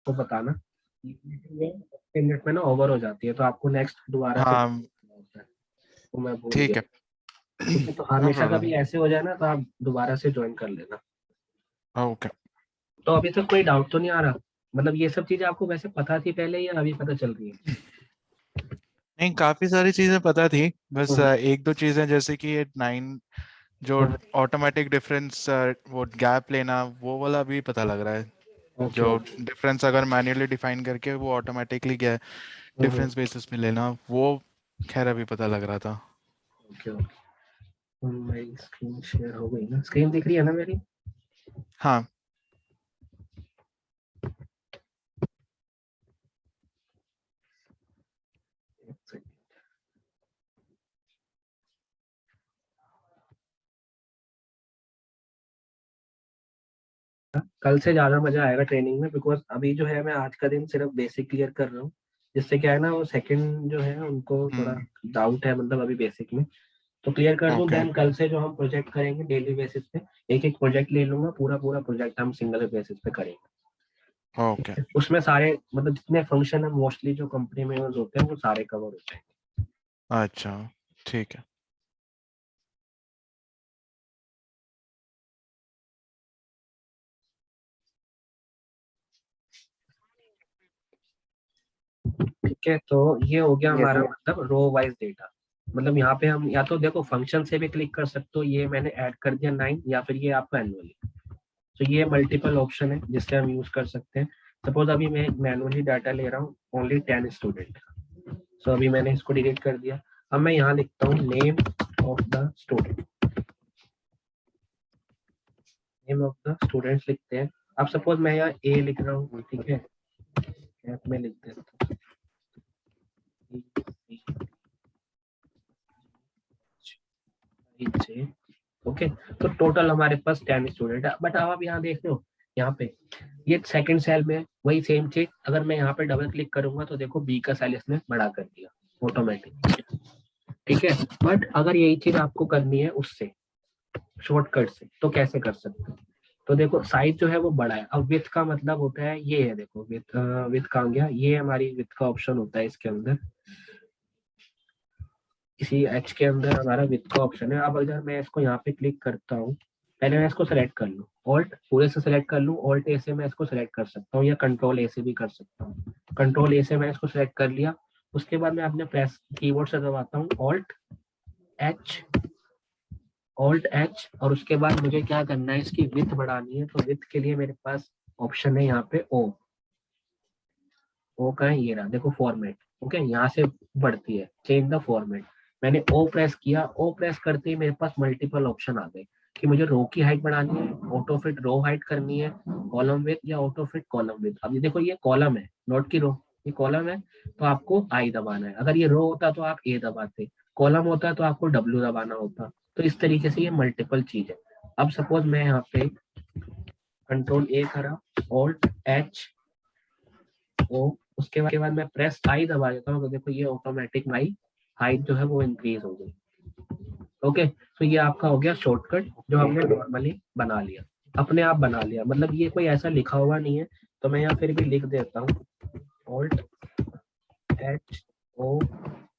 तो बताना, ये 10 मिनट में ना ओवर हो जाती है, तो आपको नेक्स्ट दोबारा से हाँ होता है, तो मैं भूल ठीक गया। है। ठीक है, तो नो हमेशा प्रॉब्लम। कभी ऐसे हो जाए ना तो आप दोबारा से ज्वाइन कर लेना। ओके। तो अभी तक कोई डाउट तो नहीं आ रहा? मतलब ये सब चीजें आपको वैसे पता थी पहले या अभी पता चल रही है? नहीं, काफी सारी चीजें पता थी, बस हम्म, एक दो चीजें जैसे कि ये 9 जो हम्म, ऑटोमेटिक डिफरेंस, वो गैप लेना, वो वाला भी पता लग रहा है। ओके जो ओके। डिफरेंस अगर मैन्युअली डिफाइन करके वो ऑटोमेटिकली क्या हम्म, डिफरेंस बेसिस पे लेना, वो खैर अभी पता लग रहा था। Okay okay. मेरी स्क्रीन शेयर हो गई ना? स्क्रीन दिख रही है ना मेरी? हाँ। एक सेकंड। कल से ज्यादा मजा आएगा ट्रेनिंग में, बिकॉज अभी जो है मैं आज का दिन सिर्फ बेसिक क्लियर कर रहा हूँ, जिससे क्या है ना वो सेकंड जो है उनको थोड़ा हम्म। डाउट है, मतलब अभी बेसिक में तो क्लियर कर दूं, ओके। देन कल से जो हम प्रोजेक्ट करेंगे डेली बेसिस पे, एक एक प्रोजेक्ट ले लूंगा, पूरा पूरा प्रोजेक्ट हम सिंगल बेसिस पे करेंगे। ओके। उसमें सारे मतलब जितने फंक्शन है मोस्टली जो कंपनी में यूज होते हैं वो सारे कवर हो जाएंगे। अच्छा ठीक है। ठीक है, तो ये हो गया ये हमारा मतलब रो वाइज डेटा। मतलब यहाँ पे हम या तो देखो फंक्शन से भी क्लिक कर सकते हो, ये मैंने ऐड कर दिया 9, या फिर ये आपका एनुअली। तो ये मल्टीपल ऑप्शन है जिससे हम यूज कर सकते हैं। सपोज अभी मैं मैनुअली डाटा ले रहा हूँ ओनली 10 स्टूडेंट, सो अभी मैंने इसको डिलीट कर दिया। अब मैं यहाँ लिखता हूँ name of the student, name of the students लिखते हैं। अब सपोज मैं यहाँ ए लिख रहा हूँ, ठीक है, कैप में लिख देता हूँ। ओके, तो टोटल हमारे पास 10 स्टूडेंट है, बट अब आप यहाँ देख रहे हो, यहाँ पे ये सेकंड सेल में वही सेम चीज, अगर मैं यहाँ पे डबल क्लिक करूंगा तो देखो बी का सेल इसने बड़ा कर दिया ऑटोमेटिक। ठीक है, बट अगर यही चीज आपको करनी है उससे शॉर्टकट से तो कैसे कर सकते हैं? तो देखो साइज जो है वो बड़ा है, अब विथ का मतलब होता है ये है, देखो विथ, विथ कहाँ गया, ये हमारी विथ का ऑप्शन होता है इसके अंदर, इसी एच के अंदर हमारा विथ का ऑप्शन है। अब अगर मैं इसको यहाँ पे क्लिक करता हूँ, पहले मैं इसको सेलेक्ट कर लूँ, ऑल्ट पूरे से सेलेक्ट कर लूँ, ऑल्ट ए से मैं इसको सेलेक्ट कर सकता हूँ या कंट्रोल ए से भी कर सकता हूँ। कंट्रोल ए से मैं इसको सेलेक्ट कर लिया, उसके बाद मैं अपने प्रेस कीबोर्ड से दबाता हूँ एच, ऑल्ट एच, और उसके बाद मुझे क्या करना है, इसकी विथ बढ़ानी है, तो विथ के लिए मेरे पास ऑप्शन है यहाँ पे ओ का है, ये रहा देखो फॉर्मेट। ओके, यहाँ से बढ़ती है चेंज द फॉर्मेट, मैंने ओ प्रेस किया, ओ प्रेस करते ही मेरे पास मल्टीपल ऑप्शन आ गए कि मुझे रो की हाइट बढ़ानी है, ऑटो फिट रो हाइट करनी है, कॉलम विथ या ऑटो फिट कॉलम विथ। अब ये देखो ये कॉलम है नोट की रो, ये कॉलम है तो आपको आई दबाना है, अगर ये रो होता तो आप ए दबाते, कॉलम होता तो आपको डब्ल्यू दबाना होता। तो इस तरीके से ये मल्टीपल चीज है। अब सपोज मैं यहाँ पे कंट्रोल ए करा, ऑल्ट एच ओ, उसके बाद मैं प्रेस आई दबा देता हूँ, तो देखो ये ऑटोमेटिक माई हाइट जो है वो इंक्रीज हो गई। ओके, तो ये आपका हो गया शॉर्टकट जो हमने नॉर्मली बना लिया, अपने आप बना लिया, मतलब ये कोई ऐसा लिखा हुआ नहीं है। तो मैं यहाँ फिर भी लिख देता हूँ alt H O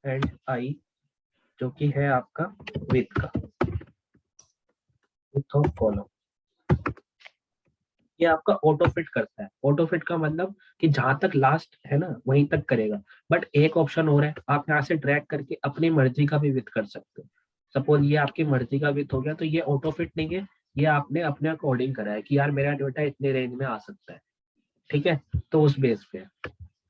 and I, जो कि है आपका विथ का, विथ ऑफ कॉलम। ये आपका ऑटो फिट करता है, ऑटो फिट का मतलब कि जहां तक लास्ट है ना वहीं तक करेगा। बट एक ऑप्शन और है, आप यहाँ से ड्रैग करके अपनी मर्जी का भी विथ कर सकते हो। सपोज ये आपकी मर्जी का विथ हो गया, तो ये ऑटो फिट नहीं है, ये आपने अपने अकॉर्डिंग करा है कि यार मेरा डेटा इतने रेंज में आ सकता है। ठीक है, तो उस बेस पे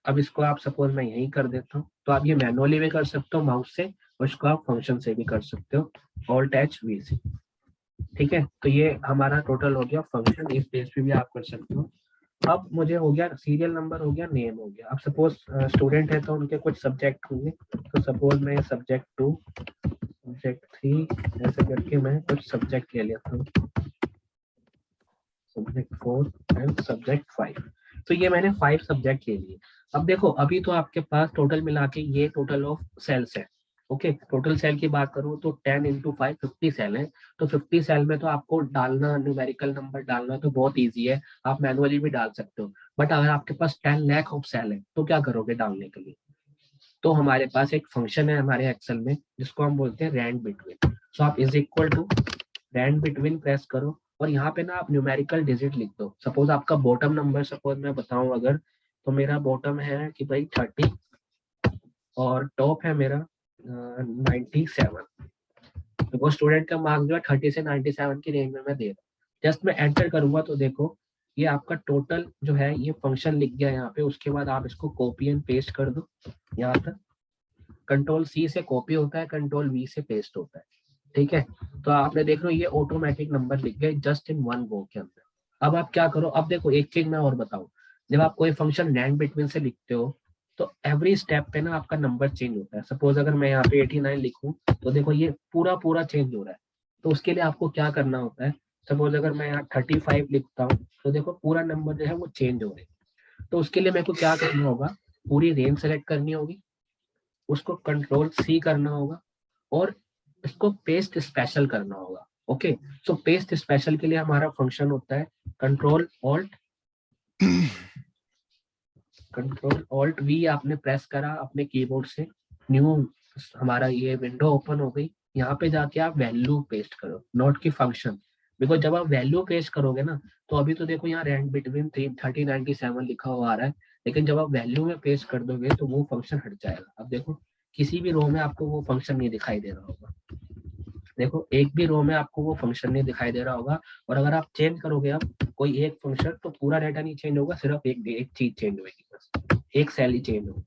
अब इसको आप सपोज मैं यही कर देता हूँ, तो आप ये मैनुअली भी कर सकते हो माउस से, और इसको आप फंक्शन से भी कर सकते हो, ऑल्ट एच वी से। ठीक है, तो ये हमारा टोटल हो गया फंक्शन, इस पेज पे भी आप कर सकते हो। अब मुझे हो गया सीरियल नंबर, हो गया नेम, हो गया। अब सपोज स्टूडेंट है तो उनके कुछ सब्जेक्ट होंगे, तो सपोज मैं सब्जेक्ट 2, सब्जेक्ट 3, ऐसे करके मैं कुछ सब्जेक्ट ले लेता हूँ, सब्जेक्ट 4 एंड सब्जेक्ट 5। तो ये मैंने 5 सब्जेक्ट ले लिए। अब देखो अभी तो आपके पास टोटल मिला के ये टोटल ऑफ सेल्स है। ओके, टोटल सेल की बात करूँ तो 10 इंटू 5 50 सेल है। तो 50 सेल में तो आपको डालना, न्यूमेरिकल नंबर डालना तो बहुत ईजी है, आप मैनुअली भी डाल सकते हो। बट अगर आपके पास 10 लाख ऑफ सेल है तो क्या करोगे डालने के लिए? तो हमारे पास एक फंक्शन है हमारे एक्सेल में जिसको हम बोलते हैं रैंड बिटवीन। सो आप is equal to rand between press करो, और यहाँ पे ना आप न्यूमेरिकल डिजिट लिख दो। सपोज आपका बॉटम नंबर, सपोज मैं बताऊं अगर, तो मेरा बॉटम है कि भाई 30 और टॉप है मेरा 97। तो वो स्टूडेंट का मार्क्स जो है 30 से 97 की रेंज में मैं दे रहा हूँ। जस्ट मैं एंटर करूंगा तो देखो ये आपका टोटल जो है ये फंक्शन लिख गया यहाँ पे। उसके बाद आप इसको कॉपी एंड पेस्ट कर दो यहाँ तक। कंट्रोल सी से कॉपी होता है, कंट्रोल वी से पेस्ट होता है, ठीक है। तो आपने देख लो ये ऑटोमेटिक नंबर लिख गए जस्ट इन वन गो के अंदर। अब आप क्या करो, अब देखो एक चीज मैं और बताऊं, जब आप कोई फंक्शन रैंड बिटवीन से लिखते हो तो एवरी स्टेप पे ना आपका नंबर चेंज होता है। सपोज अगर मैं यहाँ पे 89 लिखूं तो देखो ये पूरा पूरा चेंज हो रहा है। तो उसके लिए आपको क्या करना होता है, सपोज अगर मैं यहाँ 35 लिखता हूँ तो देखो पूरा नंबर जो है वो चेंज हो रहे हैं। तो उसके लिए मेरे को क्या करना होगा, पूरी रेंज सेलेक्ट करनी होगी, उसको कंट्रोल सी करना होगा और इसको पेस्ट स्पेशल करना होगा। ओके, सो पेस्ट स्पेशल के लिए हमारा फंक्शन होता है कंट्रोल ऑल्ट वी। आपने प्रेस करा अपने कीबोर्ड से, न्यू हमारा ये विंडो ओपन हो गई। यहाँ पे जाके आप वैल्यू पेस्ट करो, नॉट की फंक्शन। बिकॉज जब आप वैल्यू पेस्ट करोगे ना तो अभी तो देखो यहाँ रैंक बिटवीन 3097 लिखा हुआ आ रहा है, लेकिन जब आप वैल्यू में पेस्ट कर दोगे तो वो फंक्शन हट जाएगा। अब देखो किसी भी रो में आपको वो फंक्शन नहीं दिखाई दे रहा होगा। देखो एक भी रो में आपको वो फंक्शन नहीं दिखाई दे रहा होगा। और अगर आप चेंज करोगे अब कोई एक फंक्शन तो पूरा डाटा नहीं चेंज होगा, सिर्फ एक चीज चेंज होगी, बस एक सेल ही चेंज होगी।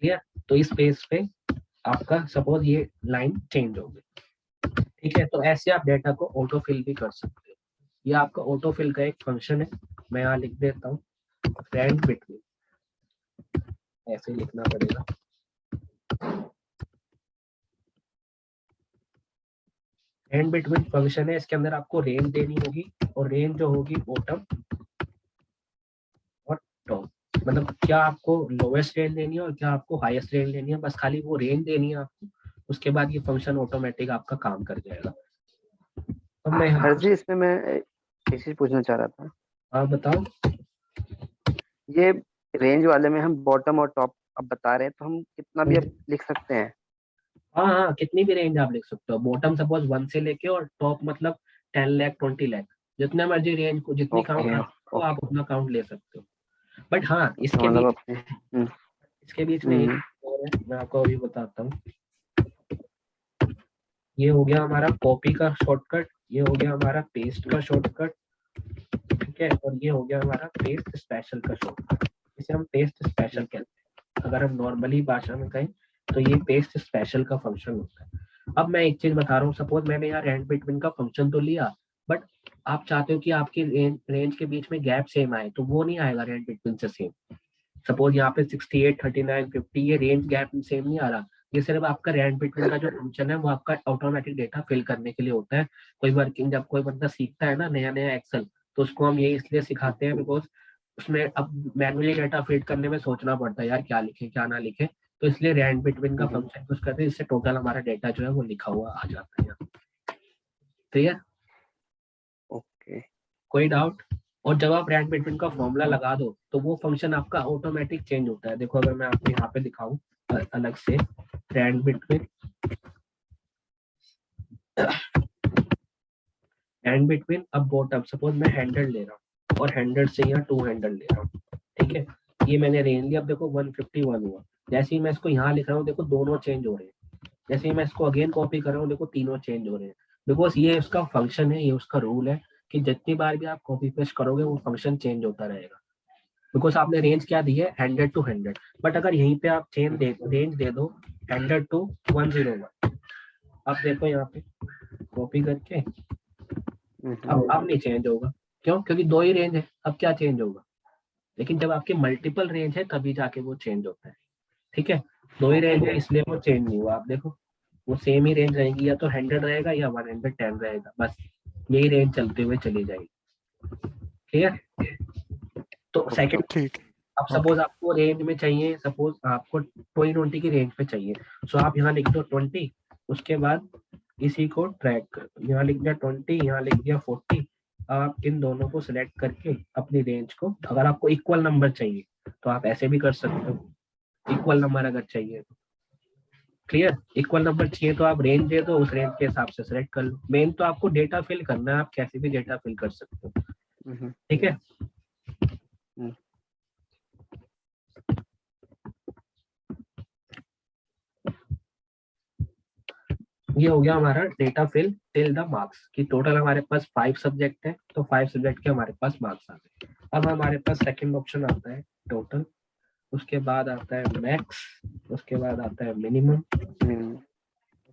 क्लियर? तो इस पेज पे आपका सपोज ये लाइन चेंज हो गई, ठीक है। तो ऐसे आप डेटा को ऑटो फिल भी कर सकते हो। ये आपका ऑटो फिल का एक फंक्शन है। मैं यहाँ लिख देता हूँ रैंक बिटवीन, ऐसे लिखना पड़ेगा। रैंक बिटवीन फंक्शन है, इसके अंदर आपको रेंज देनी होगी और रेंज जो होगी बॉटम और टॉप। मतलब क्या आपको लोवेस्ट रेंज लेनी है और क्या आपको हाईएस्ट रेंज लेनी है, बस खाली वो रेंज देनी है आपको। उसके बाद ये फंक्शन ऑटोमेटिक आपका काम कर जाएगा। अब मैं यहाँ सर जी इसमें मैं एक चीज पूछना चाह रहा था। हाँ बताओ। ये रेंज वाले में हम बॉटम और टॉप अब बता रहे हैं, तो हम कितना भी अब लिख सकते हैं? हाँ हाँ, कितनी भी रेंज आप लिख सकते हो। बॉटम सपोज 1 से लेके और टॉप मतलब 10 लाख 20 लाख, जितना मर्जी रेंज को जितनी काउंट ओके तो आप ओके। उतना काउंट ले सकते हो। बट हाँ तो मतलब अपने इसके बीच में एक हम्म, और है, मैं आपको अभी बताता हूँ। ये हो गया हमारा कॉपी का शॉर्टकट, ये हो गया हमारा पेस्ट का शॉर्टकट, ठीक है। और ये हो गया हमारा पेस्ट स्पेशल का शॉर्टकट, इसे हम पेस्ट स्पेशल कहते हैं। अगर हम नॉर्मली भाषा में कहें तो ये पेस्ट स्पेशल का फंक्शन होता है। अब मैं एक चीज बता रहा हूँ, सपोज मैंने यहाँ रैंड बिटवीन का फंक्शन तो लिया, बट आप चाहते हो कि आपकी रेंज के बीच में गैप सेम आए, तो वो नहीं आएगा रैंड बिटवीन से सेम। सपोज यहाँ पे 68 39 50 ये रेंज गैप सेम नहीं आ रहा। ये सिर्फ आपका रैंड बिटवीन का जो फंक्शन है वो आपका ऑटोमेटिक डेटा फिल करने के लिए होता है। कोई वर्किंग जब कोई बंदा सीखता है ना नया नया एक्सेल, तो उसको हम ये इसलिए सिखाते हैं बिकॉज उसमें अब मैनुअली डेटा फीड करने में सोचना पड़ता है यार क्या लिखे क्या ना लिखे। तो इसलिए रैंड बिटवीन का फंक्शन यूज करते हैं, इससे टोटल हमारा डेटा जो है वो लिखा हुआ आ जाता है। क्लियर? ओके। कोई डाउट? और जब आप रैंड बिटवीन का फॉर्मूला लगा दो तो वो फंक्शन आपका ऑटोमेटिक चेंज होता है। देखो अगर मैं आपको यहाँ पे दिखाऊं अलग से रैंड बिटवीन अब बॉटम, सपोज मैं 100 ले रहा हूँ और 100 से यहाँ 200 ले रहा हूँ, ठीक है। ये मैंने रेंज लिया, अब देखो 151 हुआ। जैसे ही मैं इसको यहाँ लिख रहा हूँ देखो दोनों चेंज हो रहे हैं। जैसे ही मैं इसको अगेन कॉपी कर रहा हूँ देखो तीनों चेंज हो रहे हैं। बिकॉज ये उसका फंक्शन है, ये उसका रूल है कि जितनी बार भी आप कॉपी पेस्ट करोगे वो फंक्शन चेंज होता रहेगा। बिकॉज आपने रेंज क्या दी है 100 to 100, बट अगर यहीं पे आप रेंज दे दो 100 to 101, अब देखो यहाँ पे कॉपी करके अब नहीं चेंज होगा। क्यों? क्योंकि दो ही रेंज है, अब क्या चेंज होगा। लेकिन जब आपके मल्टीपल रेंज है तभी जाके वो चेंज होता है, ठीक है। दो ही रेंज है इसलिए वो चेंज नहीं हुआ। आप देखो वो सेम ही रेंज रहेगी, या तो 100 रहेगा या 110 रहेगा, बस यही रेंज चलते हुए चली जाएगी। क्लियर? तो ओके सेकंड ठीक है। अब सपोज आपको रेंज में चाहिए, सपोज आपको 20 की रेंज पे चाहिए, सो आप यहाँ लिख दो 20, उसके बाद इसी को ट्रैक कर दो, यहाँ लिख दिया 20, यहाँ लिख दिया 40। आप इन दोनों को सिलेक्ट करके अपनी रेंज को, अगर आपको इक्वल नंबर चाहिए तो आप ऐसे भी कर सकते हो, इक्वल नंबर अगर चाहिए तो। क्लियर? इक्वल नंबर चाहिए तो आप रेंज दे दो, उस रेंज के हिसाब से सिलेक्ट कर लो। मेन तो आपको डेटा फिल करना है, आप कैसे भी डेटा फिल कर सकते हो। ठीक है, ये हो गया हमारा data fill till the marks की। टोटल हमारे पास 5 सब्जेक्ट है, तो 5 सब्जेक्ट के हमारे पास मार्क्स आ गए। अब हमारे पास सेकंड ऑप्शन आता है टोटल, उसके बाद आता है मैक्स, उसके बाद आता है मिनिमम,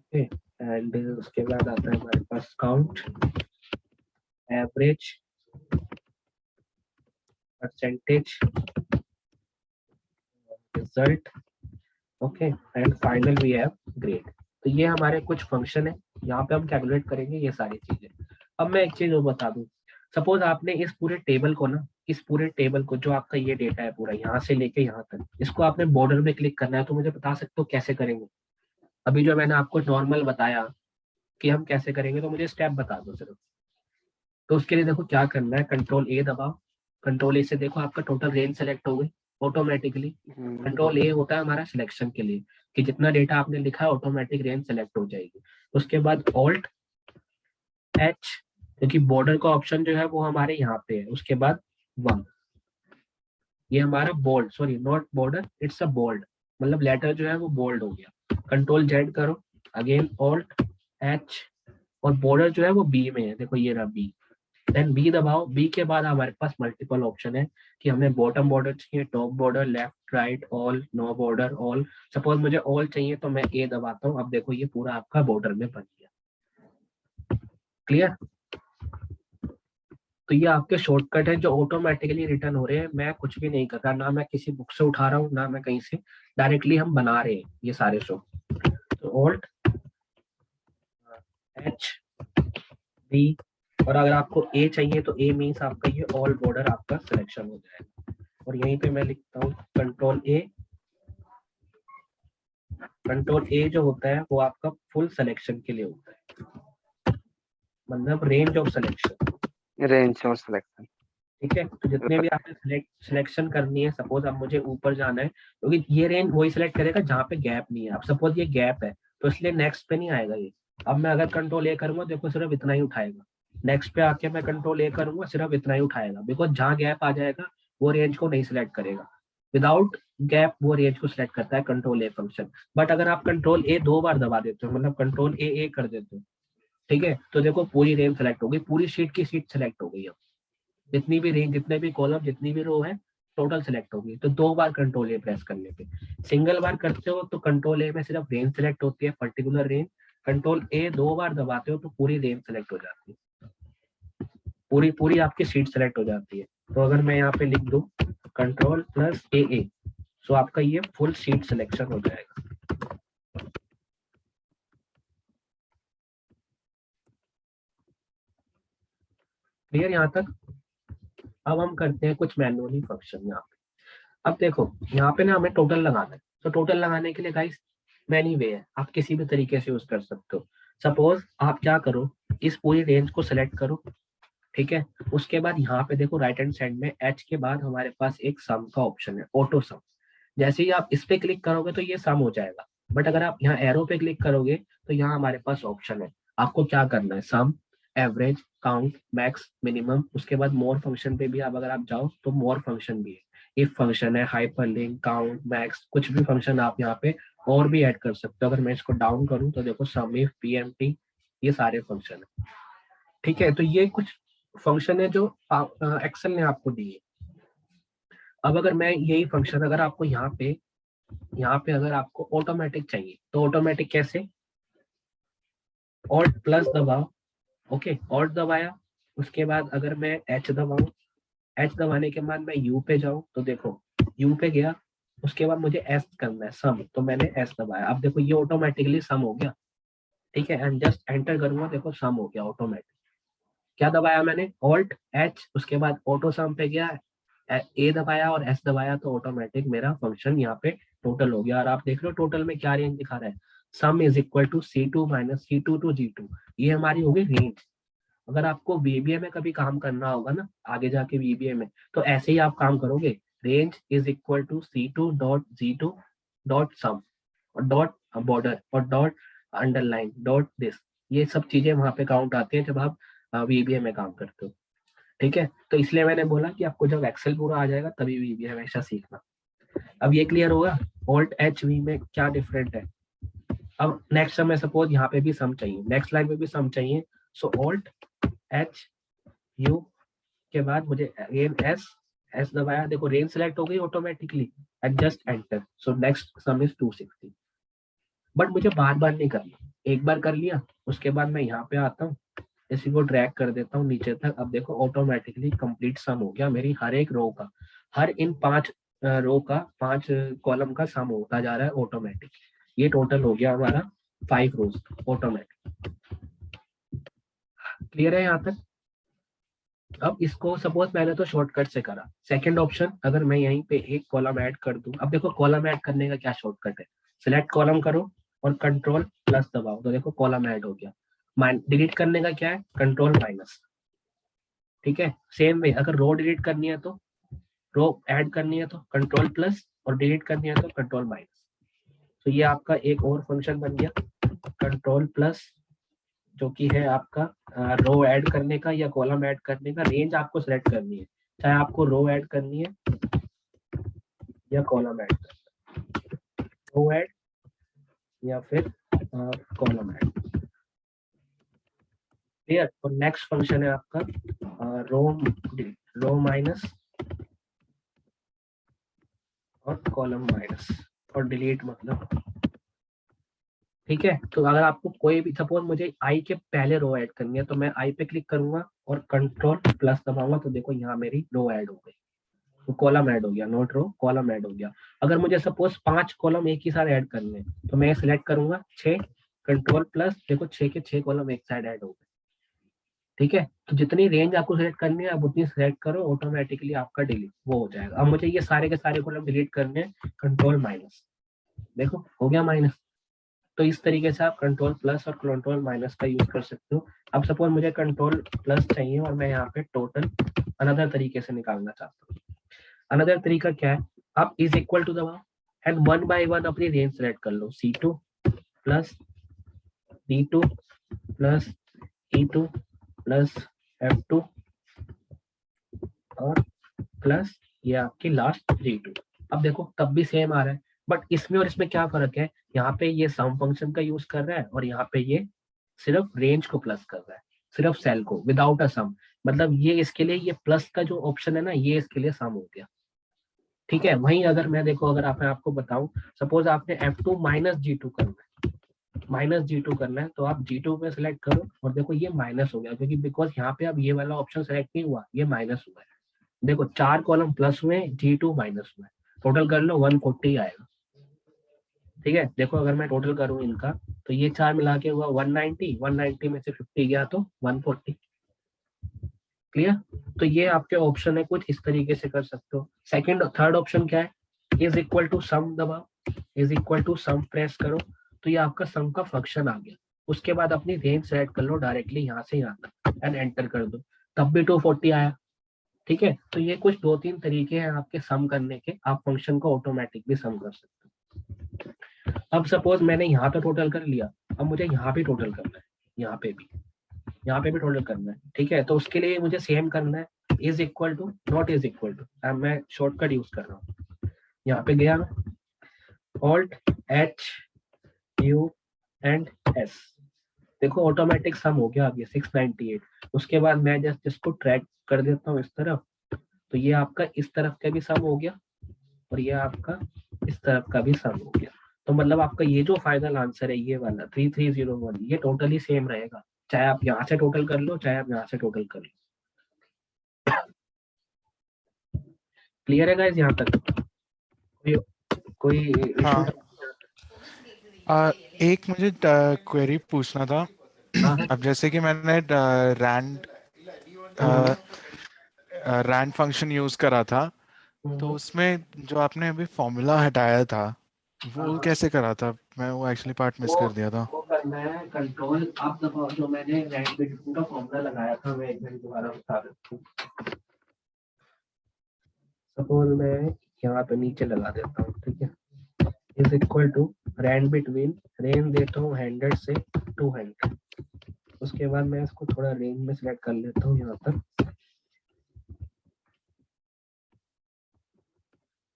ओके, एंड उसके बाद आता है हमारे पास count, average, percentage, result, okay, and final we have grade. तो ये हमारे कुछ फंक्शन है, यहाँ पे हम कैलकुलेट करेंगे ये सारी चीजें। अब मैं एक चीज और बता दूं, सपोज आपने इस पूरे टेबल को ना, इस पूरे टेबल को, जो आपका ये डेटा है पूरा यहाँ से लेके यहाँ तक, इसको आपने बॉर्डर में क्लिक करना है, तो मुझे बता सकते हो कैसे करेंगे? अभी जो मैंने आपको नॉर्मल बताया कि हम कैसे करेंगे, तो मुझे स्टेप बता दो सिर्फ। तो उसके लिए देखो क्या करना है, कंट्रोल ए दबाओ, कंट्रोल ए से देखो आपका टोटल रेंज सेलेक्ट हो गई ऑटोमेटिकली। कंट्रोल ए होता है हमारा सिलेक्शन के लिए, कि जितना डेटा आपने लिखा है ऑटोमेटिक रेंज सेलेक्ट हो जाएगी। उसके बाद ऑल्ट एच, क्योंकि बॉर्डर का ऑप्शन जो है वो हमारे यहाँ पे है। उसके बाद 1, ये हमारा bold, sorry not border, it's a bold, मतलब लेटर जो है वो बोल्ड हो गया। कंट्रोल जेड करो, अगेन ऑल्ट एच, और बॉर्डर जो है वो बी में है, देखो ये रहा बी। देन बी दबाओ, बी के बाद हमारे पास मल्टीपल ऑप्शन है कि हमें बॉटम बॉर्डर चाहिए, top border, left right, all, no border, all. Suppose मुझे ऑल चाहिए तो मैं ए दबाता हूँ, अब देखो ये पूरा आपका बॉर्डर में बन गया। क्लियर? तो ये आपके शॉर्टकट है जो ऑटोमेटिकली रिटर्न हो रहे हैं, मैं कुछ भी नहीं कर रहा, ना मैं किसी बुक से उठा रहा हूँ, ना मैं कहीं से, डायरेक्टली हम बना रहे हैं ये सारे शो। तो ऑल्ट एच बी, और अगर आपको ए चाहिए तो ए मीन्स आपका ये ऑल बॉर्डर आपका सिलेक्शन हो जाएगा। और यहीं पे मैं लिखता हूँ कंट्रोल ए। कंट्रोल ए जो होता है वो आपका फुल सिलेक्शन के लिए होता है, मतलब रेंज ऑफ सिलेक्शन, रेंज और सिलेक्शन। ठीक है? तो जितने भी आपने सिलेक्शन करनी है, सपोज अब मुझे ऊपर जाना है, क्योंकि तो ये रेंज वही सिलेक्ट करेगा जहाँ पे गैप नहीं है। अब सपोज ये गैप है तो इसलिए नेक्स्ट पे नहीं आएगा ये। अब मैं अगर कंट्रोल ए करूंगा, देखो सिर्फ इतना ही उठाएगा। नेक्स्ट पे आके मैं कंट्रोल ए करूंगा, सिर्फ इतना ही उठाएगा, बिकॉज जहाँ गैप आ जाएगा वो रेंज को नहीं सिलेक्ट करेगा। विदाउट गैप वो रेंज को सिलेक्ट करता है कंट्रोल ए फंक्शन। बट अगर आप कंट्रोल ए 2 बार दबा देते हो, मतलब कंट्रोल ए कर देते हो, ठीक है, तो देखो पूरी रेंज सेलेक्ट हो गई, पूरी शीट की शीट सेलेक्ट हो गई। अब जितनी भी रेंज, जितने भी कॉलम, जितनी भी रो है, टोटल सेलेक्ट होगी। तो 2 बार कंट्रोल ए प्रेस करने पे, सिंगल बार करते हो तो कंट्रोल ए में सिर्फ रेंज सेलेक्ट होती है, पर्टिकुलर रेंज। कंट्रोल ए 2 बार दबाते हो तो पूरी रेंज सेलेक्ट हो जाती है, पूरी पूरी आपकी शीट सेलेक्ट हो जाती है। तो अगर मैं यहाँ पे लिख दूं कंट्रोल प्लस ए, सो आपका ये फुल शीट सिलेक्शन हो जाएगा। क्लियर यहाँ तक? अब हम करते हैं कुछ मैनुअली फंक्शन यहाँ पे। अब देखो यहाँ पे ना हमें टोटल लगाना है, तो टोटल लगाने के लिए गाइस मैनी वे है, आप किसी भी तरीके से यूज कर सकते हो। सपोज आप क्या करो, इस पूरी रेंज को सिलेक्ट करो, ठीक है? उसके बाद यहाँ पे देखो राइट हैंड साइड में एच के बाद हमारे पास एक सम का ऑप्शन है, ऑटो सम। जैसे ही आप इस पे क्लिक करोगे तो ये सम हो जाएगा। बट अगर आप यहाँ एरो पे क्लिक करोगे तो यहाँ हमारे पास ऑप्शन है, आपको क्या करना है, सम, एवरेज, काउंट, मैक्स, मिनिमम। उसके बाद मोर फंक्शन पे भी आप अगर आप जाओ तो मोर फंक्शन भी है, इफ फंक्शन है, हाइपरलिंक, काउंट, मैक्स, कुछ भी फंक्शन आप यहाँ पे और भी ऐड कर सकते हो। अगर मैं इसको डाउन करूँ तो देखो सम, इफ, पीएमटी, ये सारे फंक्शन है, ठीक है? तो ये कुछ फंक्शन है जो एक्सेल ने आपको दिए। अब अगर मैं यही फंक्शन, अगर आपको यहाँ पे अगर आपको ऑटोमेटिक चाहिए तो ऑटोमेटिक कैसे, ऑल्ट प्लस दबाओ, ओके, ऑल्ट दबाया, उसके बाद अगर मैं एच दबाऊं, एच दबाने के बाद मैं यू पे जाऊं तो देखो यू पे गया, उसके बाद मुझे एस करना है, सम, तो मैंने एस दबाया। अब देखो ये ऑटोमेटिकली सम हो गया, ठीक है? एंड जस्ट एंटर करूंगा, देखो सम हो गया ऑटोमेटिक। क्या दबाया मैंने, ऑल्ट एच, उसके बाद ऑटो सम पे गया, ए दबाया और एस दबाया तो ऑटोमेटिक मेरा फंक्शन यहाँ पे टोटल हो गया। और आप देख रहे हो टोटल में क्या रेंज दिखा रहा है, sum is equal to C2 minus C2 to G2। ये हमारी होगी रेंज। अगर आपको VBA में कभी काम करना होगा ना आगे जाके VBA में, तो ऐसे ही आप काम करोगे, range is equal to C2 dot G2 dot sum और डॉट बॉर्डर और डॉट अंडरलाइन डॉट दिस। ये सब चीजें वहां पे काउंट आती है जब आप VBA में काम करते हो। ठीक है, तो इसलिए मैंने बोला कि आपको जब एक्सेल पूरा आ जाएगा तभी VBA हमेशा सीखना। अब ये क्लियर होगा Alt HV में क्या डिफरेंट है। अब नेक्स्ट हमें सपोज यहाँ पे भी सम चाहिए, नेक्स्ट लाइन में भी सम चाहिए, सो Alt HU के बाद मुझे अगेन एस दबाया, देखो रेंज सेलेक्ट हो गई automatically and just enter. So next sum is 260। But मुझे बार बार नहीं करना, एक बार कर लिया उसके बाद मैं यहाँ पे आता हूँ, इसी को ड्रैग कर देता हूँ नीचे तक। अब देखो ऑटोमेटिकली कंप्लीट सम हो गया मेरी हर एक रो का, हर इन 5 रो का 5 कॉलम का सम होता जा रहा है ऑटोमेटिक। ये टोटल हो गया हमारा 5 रोज ऑटोमेटिक। क्लियर है यहाँ तक। अब इसको सपोज मैंने तो शॉर्टकट से करा, सेकंड ऑप्शन अगर मैं यहीं पे एक कॉलम ऐड कर दूं, अब देखो कॉलम ऐड करने का क्या शॉर्टकट है, सिलेक्ट कॉलम करो और कंट्रोल प्लस दबाओ, तो देखो कॉलम ऐड हो गया। डिलीट करने का क्या है, कंट्रोल माइनस। ठीक है, सेम वे अगर रो डिलीट करनी है तो, रो ऐड करनी है तो कंट्रोल प्लस और डिलीट करनी है तो कंट्रोल माइनस। तो ये आपका एक और फंक्शन बन गया, कंट्रोल प्लस जो कि है आपका रो ऐड करने का या कॉलम ऐड करने का। रेंज आपको सेलेक्ट करनी है, चाहे आपको रो ऐड करनी है या कॉलम ऐड करना है, रो ऐड या फिर कॉलम ऐड। क्लियर। और नेक्स्ट फंक्शन है आपका रो माइनस और कॉलम माइनस और डिलीट मतलब। ठीक है, तो अगर आपको कोई भी सपोज मुझे आई के पहले रो ऐड करनी है तो मैं आई पे क्लिक करूंगा और कंट्रोल प्लस दबाऊंगा, तो देखो यहाँ मेरी रो ऐड हो गई, तो कॉलम ऐड हो गया, नोट रो कॉलम ऐड हो गया। अगर मुझे सपोज 5 कॉलम एक ही साथ ऐड करने हैं तो मैं सिलेक्ट करूंगा 6, कंट्रोल प्लस, देखो 6 के 6 कॉलम एक साइड ऐड हो गए। ठीक है, तो जितनी रेंज आपको सिलेक्ट करनी है आप उतनी सिलेक्ट करो, ऑटोमेटिकली आपका डिलीट वो हो जाएगा। अब मुझे ये सारे के सारे कॉलम डिलीट करने हैं, कंट्रोल माइनस, देखो हो गया माइनस। तो इस तरीके से आप कंट्रोल प्लस और कंट्रोल माइनस का यूज कर सकते हो। अब सपोज मुझे कंट्रोल प्लस चाहिए और मैं यहाँ पे टोटल अनदर तरीके से निकालना चाहता हूँ। अनदर तरीका क्या है, आप इज इक्वल टू दबाओ एंड 1 बाय 1 अपनी रेंज सेलेक्ट कर लो, C2 plus D2 plus E2 plus F2 और प्लस ये आपकी लास्ट G2। अब देखो तब भी सेम आ रहा है, बट इसमें और इसमें क्या फर्क है, यहाँ पे ये सम फंक्शन का यूज कर रहा है और यहाँ पे ये सिर्फ रेंज को प्लस कर रहा है, सिर्फ सेल को विदाउट अ सम। मतलब ये इसके लिए ये प्लस का जो ऑप्शन है ना, ये इसके लिए सम हो गया। ठीक है, वहीं अगर मैं देखो अगर मैं आपको बताऊं, सपोज आपने F2 माइनस G2 करना है, माइनस G2 करना है, तो आप G2 पे सिलेक्ट करो और देखो ये माइनस हो गया, क्योंकि बिकॉज यहाँ पे अब ये वाला ऑप्शन सेलेक्ट नहीं हुआ, ये माइनस हुआ है। देखो 4 कॉलम प्लस हुए, G2 माइनस हुआ है, टोटल कर लो 140 आएगा। ठीक है, देखो अगर मैं टोटल करूं इनका तो ये 4 मिला के हुआ 190, 190 में से 50 गया तो 140। क्लियर। तो ये आपके ऑप्शन है, कुछ इस तरीके से कर सकते हो। सेकंड थर्ड ऑप्शन क्या है, इज इक्वल टू सम दबाओ, is equal to sum press करो, तो ये आपका सम का फंक्शन आ गया। उसके बाद अपनी रेंज सेलेक्ट कर लो डायरेक्टली यहाँ से यहाँ तक एंड एंटर कर दो, तब भी 240 आया। ठीक है, तो ये कुछ 2-3 तरीके हैं आपके सम करने के, आप फंक्शन को ऑटोमेटिक भी सम कर सकते हो। अब सपोज मैंने यहाँ पे टोटल कर लिया, अब मुझे यहाँ पे टोटल करना है, यहाँ पे भी टोटल करना है। ठीक है, तो उसके लिए मुझे सेम करना है, is equal to not is equal to, अब मैं शॉर्टकट यूज कर रहा हूँ, यहाँ पे गया Alt H U and S, देखो ऑटोमेटिक सम हो गया अब ये 698। उसके बाद मैं जस्ट इसको ट्रैक कर देता हूँ इस तरफ, तो ये आपका इस तरफ का भी सम हो गया और ये आपका इस तरफ का भी सम हो गया। तो मतलब आपका ये जो फाइनल आंसर है ये वाला 3301, ये टोटली सेम रहेगा, चाहे आप यहाँ से टोटल कर लो चाहे आप यहाँ से टोटल कर लो। क्लियर है गाइस यहाँ तक, कोई इशू? हाँ, एक मुझे क्वेरी पूछना था। हाँ अब जैसे कि मैंने रैंड फंक्शन यूज करा था, तो उसमें जो आपने अभी फॉर्मूला हटाया था वो हाँ, कैसे करा था? मैं वो एक्चुअली पार्ट मिस वो कर दिया था। वो करना है कंट्रोल आप दबाओ, जो मैंने रैंक बिटवीन का फॉर्मूला लगाया था, मैं एक मिनट दोबारा बता देता हूँ। सपोज मैं यहाँ पे नीचे लगा देता हूँ, ठीक है, is equal to rank between, range देता हूँ 100 से 200। उसके बाद मैं इसको थोड़ा रेंज में सिलेक्ट कर लेता हूँ यहाँ पर।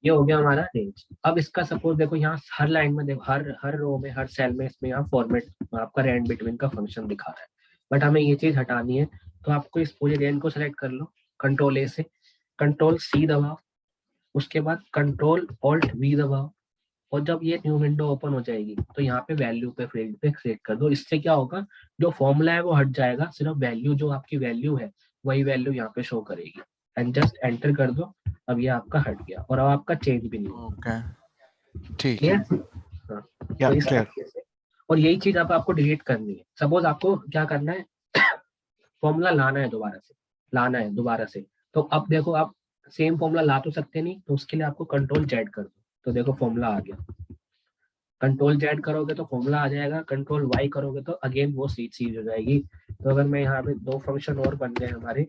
ये हो गया हमारा रेंज। अब इसका सपोज देखो यहाँ हर लाइन में देखो, हर रो में, हर सेल में इसमें यहाँ फॉर्मेट आपका रैंक बिटवीन का फंक्शन दिखा रहा है, बट हमें ये चीज हटानी है। तो आपको इस पूरे रेंज को सिलेक्ट कर लो, कंट्रोल ए से, कंट्रोल सी दबाओ, उसके बाद कंट्रोल ऑल्ट वी दबाओ, और जब ये न्यू विंडो ओपन हो जाएगी तो यहाँ पे वैल्यू पे फील्ड पे क्लिक कर दो। इससे क्या होगा, जो फॉर्मूला है वो हट जाएगा, सिर्फ वैल्यू, जो आपकी वैल्यू है वही वैल्यू यहाँ पे शो करेगी, एंड जस्ट एंटर कर दो। अब ये आपका हट गया और अब आपका चेंज भी नहीं होगा। ओके, ठीक क्लियर? है। हाँ, या तो इस क्लियर। तरीके से। और यही चीज अब आपको डिलीट करनी है। सपोज आपको क्या करना है, फॉर्मूला लाना है दोबारा से, लाना है दोबारा से। तो अब देखो, आप सेम फॉर्मूला ला तो सकते नहीं, तो उसके लिए आपको कंट्रोल जेड कर दो, तो देखो फॉर्मूला आ गया। कंट्रोल जेड करोगे तो फॉर्मूला आ जाएगा, कंट्रोल वाई करोगे तो अगेन वो चीज हो जाएगी। तो अगर मैं यहाँ पे दो फंक्शन और बन गए हमारे,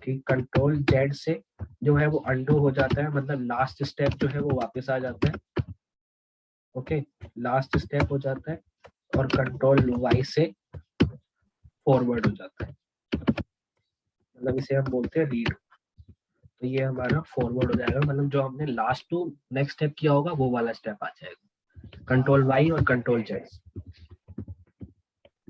ठीक, कंट्रोल जेड से जो है वो अंडू हो जाता है, मतलब लास्ट स्टेप जो है वो वापस आ जाता है। ओके, लास्ट स्टेप हो जाता है, और कंट्रोल वाई से फॉरवर्ड हो जाता है, मतलब इसे हम बोलते हैं रीड। तो ये हमारा फॉरवर्ड हो जाएगा, मतलब जो हमने लास्ट टू नेक्स्ट स्टेप किया होगा वो वाला स्टेप आ जाएगा, कंट्रोल वाई और कंट्रोल जेड।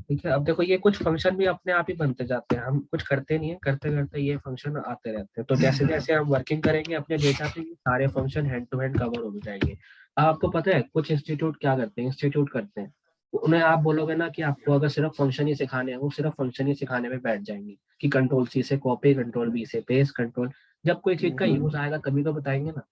ठीक है, अब देखो ये कुछ फंक्शन भी अपने आप ही बनते जाते हैं, हम कुछ करते नहीं है, करते करते ये फंक्शन आते रहते हैं। तो जैसे जैसे हम वर्किंग करेंगे अपने डेटा पे, ये सारे function hand to hand cover हो जाएंगे। अब आपको पता है कुछ इंस्टीट्यूट क्या करते हैं, इंस्टीट्यूट करते हैं, उन्हें आप बोलोगे ना कि आपको अगर सिर्फ फंक्शन ही सिखाने हैं, वो सिर्फ फंक्शन ही सिखाने में बैठ जाएंगे कि कंट्रोल सी से कॉपी, कंट्रोल बी से पेस्ट, कंट्रोल। जब कोई चीज का यूज आएगा तभी तो बताएंगे ना।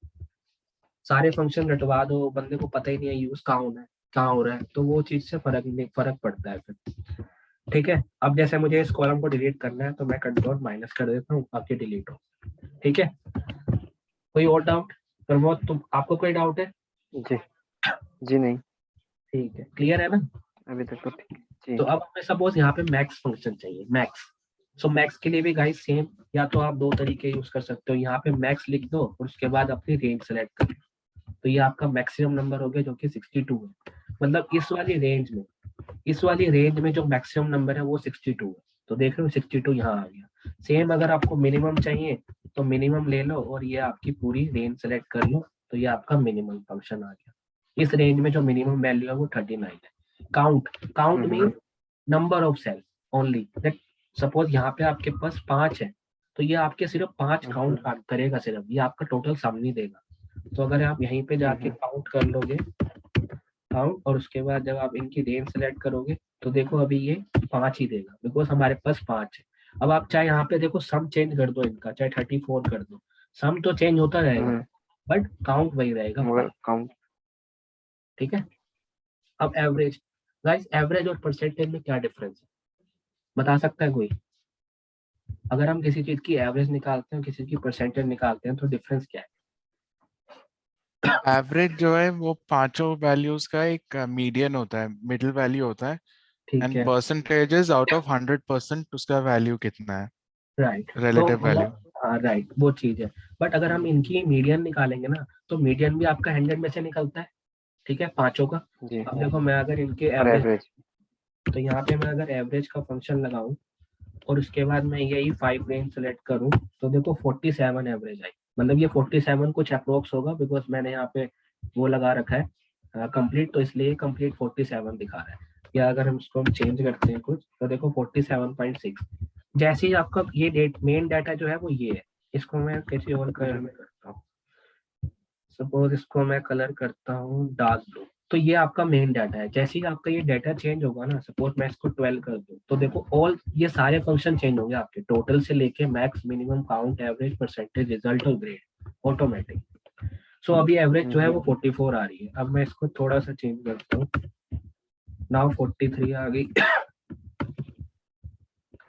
सारे फंक्शन रटवा दो, बंदे को पता ही नहीं है यूज कहाँ होना है, कहाँ हो रहा है, तो वो चीज से फर्क पड़ता है फिर। ठीक है, अब जैसे मुझे इस कॉलम को डिलीट करना है तो मैं कंट्रोल माइनस कर देता हूँ, आपके डिलीट हो। ठीक है, कोई और डाउट? प्रमोद, तुम, आपको कोई डाउट है? जी जी नहीं, ठीक है, क्लियर है ना? अभी तक तो ठीक है जी। तो अब हमें सपोज यहाँ पे मैक्स फंक्शन चाहिए, मैक्स। सो मैक्स के लिए भी गाइस सेम, या तो आप दो तरीके यूज कर सकते हो, यहाँ पे मैक्स लिख दो और उसके बाद अपनी रेंज सेलेक्ट कर लो। तो ये आपका मैक्सिमम नंबर हो गया जो कि 62 है, मतलब इस वाली रेंज में जो मैक्सिमम नंबर है वो 62 है। तो देख रहे हो 62 यहाँ आ गया। सेम अगर आपको मिनिमम चाहिए तो मिनिमम ले लो और ये आपकी पूरी रेंज सेलेक्ट कर लो, तो ये आपका मिनिमम फंक्शन आ गया। इस रेंज में जो मिनिमम वैल्यू है वो 39 है। Count, count mean number of cell only, that suppose यहाँ पे आपके पास 5 है, तो ये आपके सिर्फ 5 काउंट करेगा, सिर्फ ये आपका टोटल सम नहीं देगा। तो अगर आप यहीं पे जाके काउंट कर लोगे, काउंट, और उसके बाद जब आप इनकी रेंज सेलेक्ट करोगे तो देखो अभी ये 5 ही देगा, बिकॉज हमारे पास 5 है। अब आप चाहे यहाँ पे देखो सम चेंज कर दो इनका, चाहे 34 कर दो, सम तो चेंज होता रहेगा बट काउंट वही रहेगा, मगर 5। काउंट ठीक है, अब एवरेज, गाइस एवरेज और परसेंटेज में क्या डिफरेंस है, बता सकता है कोई? अगर हम किसी चीज की एवरेज निकालते हैं, किसी की परसेंटेज निकालते हैं, तो डिफरेंस क्या है? एवरेज जो है वो पांचों वैल्यूज का एक मीडियन होता है, मिडिल वैल्यू होता है। ठीक एंड है, परसेंटेजेस आउट ऑफ 100% उसका वैल्यू कितना है, राइट। तो रिलेटिव वैल्यू। मतलब हाँ राइट, वो चीज है। बट अगर हम इनकी मीडियन निकालेंगे ना, तो मीडियन भी आपका 100 में से निकलता है, ठीक है, पांचों का। जी अब देखो मैं अगर इनके और एवरेज, एवरेज। तो यहाँ पे मैं अगर एवरेज का फंक्शन लगाऊं और उसके बाद मैं यही 5 रेंज सेलेक्ट करूं, तो देखो 47 एवरेज आई। मतलब ये 47 कुछ अप्रोक्स होगा, बिकॉज मैंने यहाँ पे वो लगा रखा है कंप्लीट, तो इसलिए कंप्लीट 47 दिखा रहा है। या अगर हम इसको हम चेंज करते हैं कुछ, तो देखो 47.6। जैसे ही आपका ये मेन डाटा जो है वो ये है, इसको मैं किसी और कलर में करता हूँ। सपोज इसको मैं कलर करता हूँ डार्क ब्लू। तो ये आपका मेन डाटा है। जैसे ही आपका ये डाटा चेंज होगा ना, सपोज मैं इसको 12 कर दूँ, तो देखो ऑल ये सारे फंक्शन चेंज होंगे आपके, टोटल से लेके max, minimum, count, average, percentage, result और ग्रेड, ऑटोमेटिक। सो अभी एवरेज जो है वो 44 आ रही है। अब मैं इसको थोड़ा सा चेंज करता हूँ, नाउ 43 आ गई।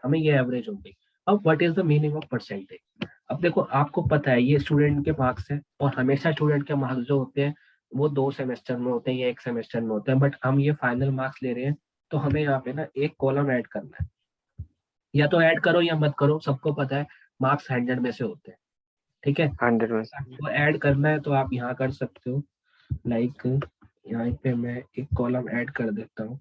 हमें ये एवरेज हो गई। अब what is the meaning of percentage? अब देखो आपको पता है ये स्टूडेंट के मार्क्स है, और हमेशा स्टूडेंट के मार्क्स जो होते हैं वो 2 सेमेस्टर में होते हैं या 1 सेमेस्टर में होते हैं, बट हम ये फाइनल मार्क्स ले रहे हैं, तो हमें यहाँ पे ना एक कॉलम ऐड करना है। या तो ऐड करो या मत करो, सबको पता है मार्क्स 100 में से होते हैं, ठीक है। 100 में। आपको ऐड करना है तो आप यहाँ कर सकते हो, लाइक यहाँ पे मैं एक कॉलम ऐड कर देता हूँ।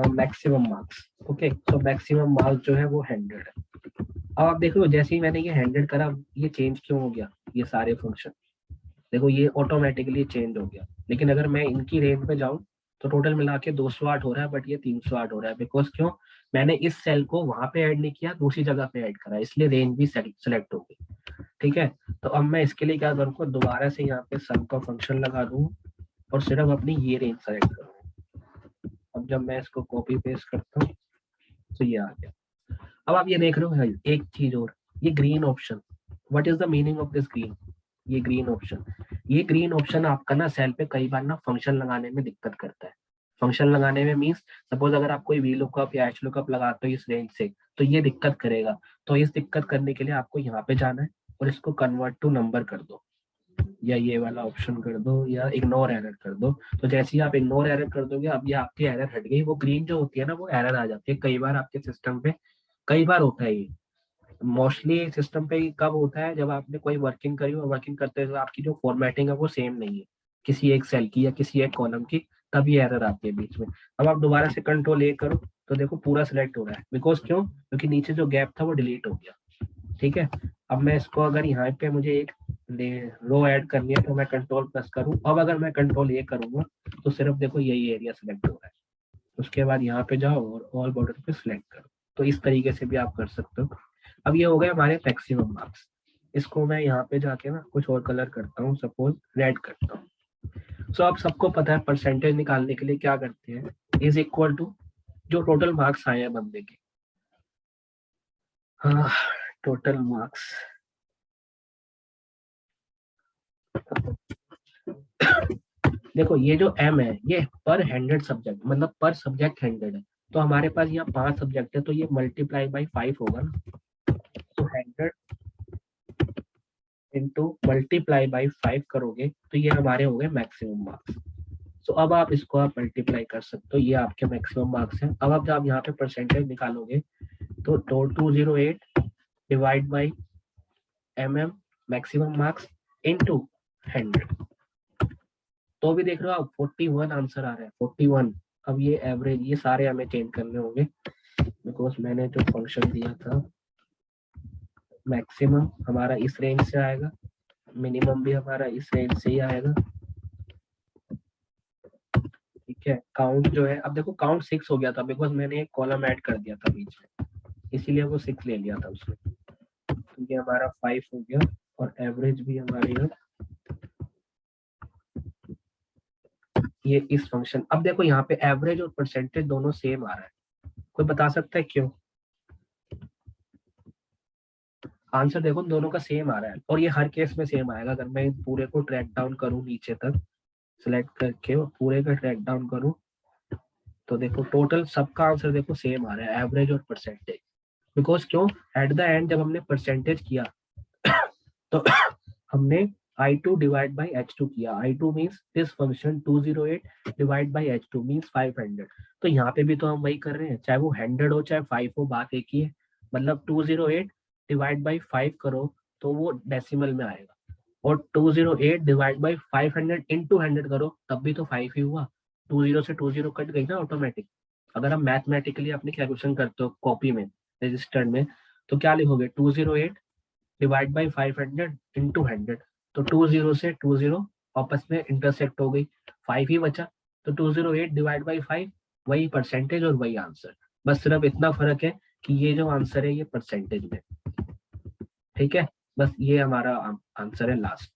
मैक्सिमम मार्क्स, ओके, तो मैक्सिमम मार्क्स जो है वो 100 है। अब आप देखो जैसे ही मैंने ये 100 करा, ये चेंज क्यों हो गया, ये सारे फंक्शन देखो ये ऑटोमेटिकली चेंज हो गया। लेकिन अगर मैं इनकी रेंज पे जाऊं तो टोटल मिला के 208 हो रहा है, बट ये 308 हो रहा है, बिकॉज क्यों, मैंने इस सेल को वहां पे ऐड नहीं किया, दूसरी जगह पे ऐड करा, इसलिए रेंज भी सेलेक्ट हो गई, ठीक है। तो अब मैं इसके लिए क्या करूँगा, दोबारा से यहाँ पे सम का फंक्शन लगा दूँ और सिर्फ अपनी ये रेंज सेलेक्ट करूँ। अब जब मैं इसको कॉपी पेस्ट करता हूँ तो ये आ गया। अब आप ये देख रहे हो एक चीज और, ये green option, what is the meaning of this green, ये ग्रीन ऑप्शन आपका ना सेल पे कई बार ना फंक्शन लगाने में दिक्कत करता है। फंक्शन लगाने में मींस सपोज अगर आप कोई वी लुकअप या एच लुकअप लगाते हो इस रेंज से, तो ये दिक्कत करेगा। तो इस दिक्कत करने के लिए आपको यहाँ पे जाना है और इसको कन्वर्ट टू नंबर कर दो, या ये वाला ऑप्शन कर दो, या इग्नोर एरर कर दो। तो जैसे ही आप इग्नोर एरर कर दोगे, अब ये आपकी एरर हट गई, वो ग्रीन जो होती है ना वो एरर आ जाती है कई बार आपके सिस्टम पे, कई बार होता है ये। मोस्टली सिस्टम पे कब होता है, जब आपने कोई वर्किंग करी और वर्किंग करते हुए आपकी जो फॉर्मेटिंग है वो सेम नहीं है किसी एक सेल की या किसी एक कॉलम की, तभी एरर आती है बीच में। अब आप दोबारा से कंट्रोल ए करो तो देखो पूरा सिलेक्ट हो रहा है, बिकॉज क्यों, क्योंकि नीचे जो गैप था वो डिलीट हो गया, ठीक है। अब मैं इसको अगर यहाँ पे मुझे एक रो ऐड करनी है तो मैं कंट्रोल प्लस करूँ, अब अगर मैं कंट्रोल ए करूंगा तो सिर्फ देखो यही एरिया सिलेक्ट हो रहा है। उसके बाद यहाँ पे जाओ और ऑल बॉर्डर पे सिलेक्ट करो। तो इस तरीके से भी आप कर सकते हो। अब ये हो गए हमारे मैक्सिमम मार्क्स। इसको मैं यहाँ पे जाके ना कुछ और कलर करता हूँ, सपोज रेड करता हूँ। सो आप सबको पता है परसेंटेज निकालने के लिए क्या करते हैं, इज इक्वल टू जो टोटल मार्क्स आए हैं बंदे के, हाँ टोटल मार्क्स, देखो ये जो m है ये पर 100 सब्जेक्ट, मतलब पर सब्जेक्ट 100 है। तो हमारे पास यहाँ 5 सब्जेक्ट है, तो ये मल्टीप्लाई बाई 5 होगा ना, तो 100 इंटू मल्टीप्लाई बाई 5 करोगे तो ये हमारे हो गए मैक्सिमम मार्क्स। तो अब आप इसको आप मल्टीप्लाई कर सकते हो, ये आपके मैक्सिमम मार्क्स हैं। अब आप जब यहाँ पे परसेंटेज निकालोगे तो 208 divide by maximum marks into 100, तो भी देख रहे हो आप 41 आंसर आ रहा है, 41। अब ये एवरेज, ये सारे हमें चेंज करने होंगे, बिकॉज मैंने जो फंक्शन दिया था मैक्सिमम हमारा इस रेंज से आएगा, मिनिमम भी हमारा इस रेंज से ही आएगा, ठीक है। काउंट जो है, अब देखो काउंट 6 हो गया था बिकॉज मैंने एक कॉलम ऐड कर दिया था बीच में, इसीलिए वो 6 ले लिया था उसने। तो ये हमारा 5 हो गया, और एवरेज भी हमारी ये इस फंक्शन। अब देखो यहाँ पे एवरेज और परसेंटेज दोनों सेम आ रहा है, कोई बता सकता है क्यों? आंसर देखो दोनों का सेम आ रहा है, और ये हर केस में सेम आएगा। अगर मैं पूरे को ट्रैक डाउन करूं नीचे तक सिलेक्ट करके और पूरे का ट्रैक डाउन करूं, तो देखो टोटल सबका आंसर देखो सेम आ रहा है, एवरेज और परसेंटेज। बिकॉज क्यों, एट द एंड जब हमने परसेंटेज किया तो हमने I2 डिवाइड बाई H2 किया। I2 means this function 208 divide by H2 means 500। तो यहाँ पे भी तो हम वही कर रहे हैं, चाहे वो 100 हो चाहे 5 हो, बात एक ही है। मतलब 208 डिवाइड बाई 5 करो तो वो डेसिमल में आएगा, और 208 डिवाइड बाई 500 इंटू 100 करो तब भी तो 5 ही हुआ। 20 से 20 कट गई ना ऑटोमेटिक। अगर आप मैथमेटिकली अपनी कैलकुलेशन करते हो कॉपी में रजिस्टर्ड में, तो क्या लिखोगे, 208 डिवाइड बाई 500 इंटू 100। तो 20 से 20 आपस में इंटरसेक्ट हो गई, 5 ही बचा। तो 208 डिवाइड बाई 5 वही परसेंटेज और वही आंसर, बस सिर्फ इतना फर्क है कि ये जो आंसर है ये परसेंटेज में, ठीक है। बस ये हमारा आंसर है लास्ट।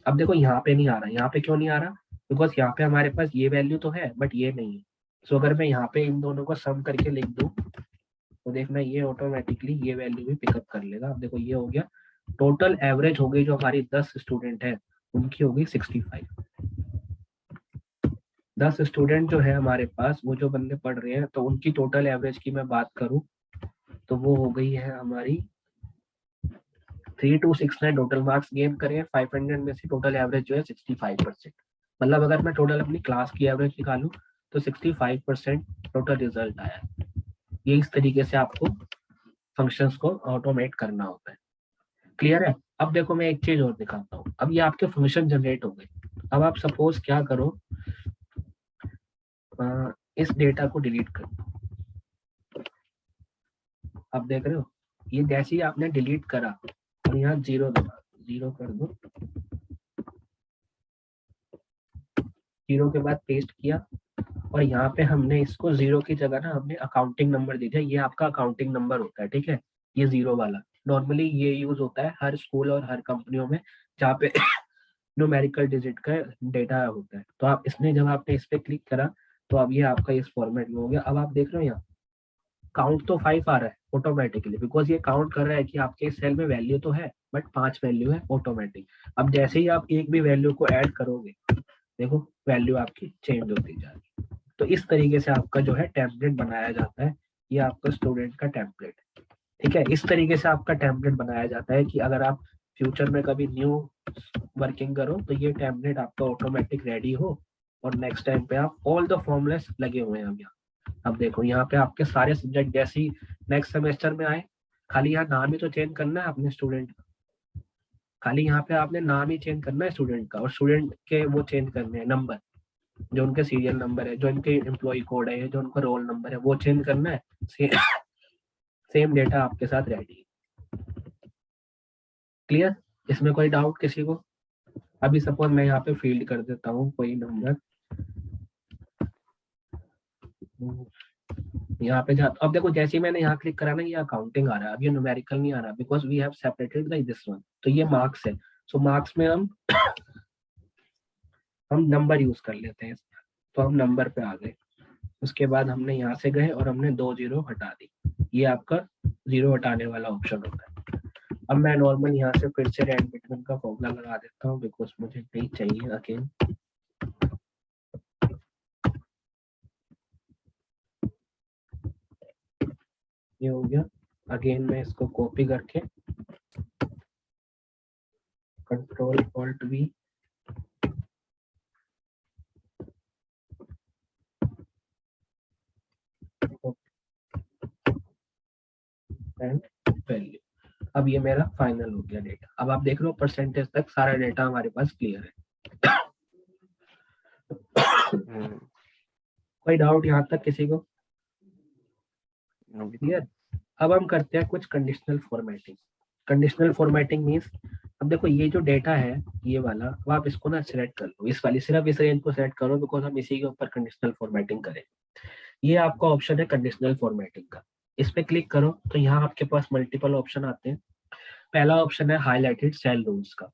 अब देखो यहाँ पे नहीं आ रहा, यहाँ पे क्यों नहीं आ रहा, बिकॉज यहाँ पे हमारे पास ये वैल्यू तो है बट ये नहीं है। सो अगर मैं यहाँ पे इन दोनों को सम करके लिख दूं तो देखना ये ऑटोमेटिकली ये वैल्यू भी पिकअप कर लेगा। अब देखो ये हो गया, टोटल एवरेज हो गई जो हमारी 10 स्टूडेंट है उनकी हो गई 65। 10 स्टूडेंट जो है हमारे पास, वो जो बंदे पढ़ रहे हैं, तो उनकी टोटल एवरेज की मैं बात करूं तो वो हो गई है हमारी 3269 टोटल मार्क्स गेन करे। 500 में से टोटल एवरेज जो है 65%। मतलब अगर मैं टोटल अपनी क्लास की एवरेज निकालूं तो 65% टोटल रिजल्ट आया। ये इस तरीके से आपको फंक्शंस को ऑटोमेट करना होता है। क्लियर है? अब देखो मैं एक चीज और दिखाता हूँ। अब ये आपके फंक्शन जनरेट हो गए। अब आप सपोज क्या करो, इस डेटा को डिलीट कर दो। आप देख रहे हो, ये जैसे ही आपने डिलीट करा और यहाँ जीरो कर दो, जीरो के बाद पेस्ट किया और यहाँ पे हमने इसको जीरो की जगह ना हमने अकाउंटिंग नंबर दे दिया। ये आपका अकाउंटिंग नंबर होता है, ठीक है, ये जीरो वाला। नॉर्मली ये यूज होता है हर स्कूल और हर कंपनियों में जहाँ पे न्यूमेरिकल डिजिट का डेटा होता है। तो आप इसमें जब आपने इस पे क्लिक करा तो अब ये आपका इस फॉर्मेट में हो गया। अब आप देख रहे हो यहाँ काउंट तो 5 आ रहा है ऑटोमेटिकली, बिकॉज ये काउंट कर रहा है कि आपके सेल में वैल्यू तो है बट 5 वैल्यू है ऑटोमेटिक। अब जैसे ही आप एक भी वैल्यू को ऐड करोगे, देखो वैल्यू आपकी चेंज होती जा रही है। तो इस तरीके से आपका जो है टेम्पलेट बनाया जाता है। ये आपका स्टूडेंट का टेम्पलेट, ठीक है। इस तरीके से आपका टेम्पलेट बनाया जाता है कि अगर आप फ्यूचर में कभी न्यू वर्किंग करो तो ये टेम्पलेट आपका ऑटोमेटिक रेडी हो और नेक्स्ट टाइम पे आप ऑल द फॉर्मुलेस लगे हुए हैं। अब यहाँ अब देखो यहाँ पे आपके सारे सब्जेक्ट जैसे ही नेक्स्ट सेमेस्टर में आए, खाली यहाँ नाम ही तो चेंज करना है अपने स्टूडेंट का। खाली यहाँ पे आपने नाम ही चेंज करना है स्टूडेंट का, और स्टूडेंट के वो चेंज करने हैं नंबर, जो उनके सीरियल नंबर है, जो उनके एम्प्लॉय कोड है, जो उनका रोल नंबर है, वो चेंज करना है। सेम डेटा आपके साथ रेडी है। क्लियर? इसमें कोई डाउट किसी को? अभी सपोज मैं यहाँ पे फील्ड कर देता हूँ कोई नंबर, यहाँ पे जाता। अब देखो जैसे ही मैंने यहाँ क्लिक करा ना, ये अकाउंटिंग आ रहा है, अब ये न्यूमेरिकल नहीं आ रहा, because we have separated by this one. तो ये मार्क्स है। सो मार्क्स में हम नंबर यूज कर लेते हैं। तो हम नंबर पे आ गए, उसके बाद हमने यहाँ से गए और हमने 2 जीरो हटा दी। ये आपका जीरो हटाने वाला ऑप्शन होता है। अब मैं नॉर्मल यहाँ से फिर से रैंड बिटवीन का फॉर्मूला लगा देता हूँ, बिकॉज मुझे नहीं चाहिए अगेन। ये हो गया। अगेन मैं इसको कॉपी करके control alt we and value. अब ये मेरा फाइनल हो गया डेटा। अब आप देख रहे हो परसेंटेज तक सारा डेटा हमारे पास क्लियर है। कोई डाउट यहाँ तक किसी को? क्लियर? अब हम करते हैं कुछ conditional formatting. Conditional formatting means, अब देखो ये जो डेटा है ये वाला, अब आप इसको ना सिलेक्ट कर लो, इस वाली सिर्फ इस रेंज को सिलेक्ट करो, बिकॉज हम इसी के ऊपर कंडीशनल फॉर्मेटिंग करें। ये आपका ऑप्शन है कंडीशनल फॉर्मेटिंग का। इस पे क्लिक करो तो यहाँ आपके पास मल्टीपल ऑप्शन आते हैं। पहला ऑप्शन है हाईलाइटेड सेल रूल्स का।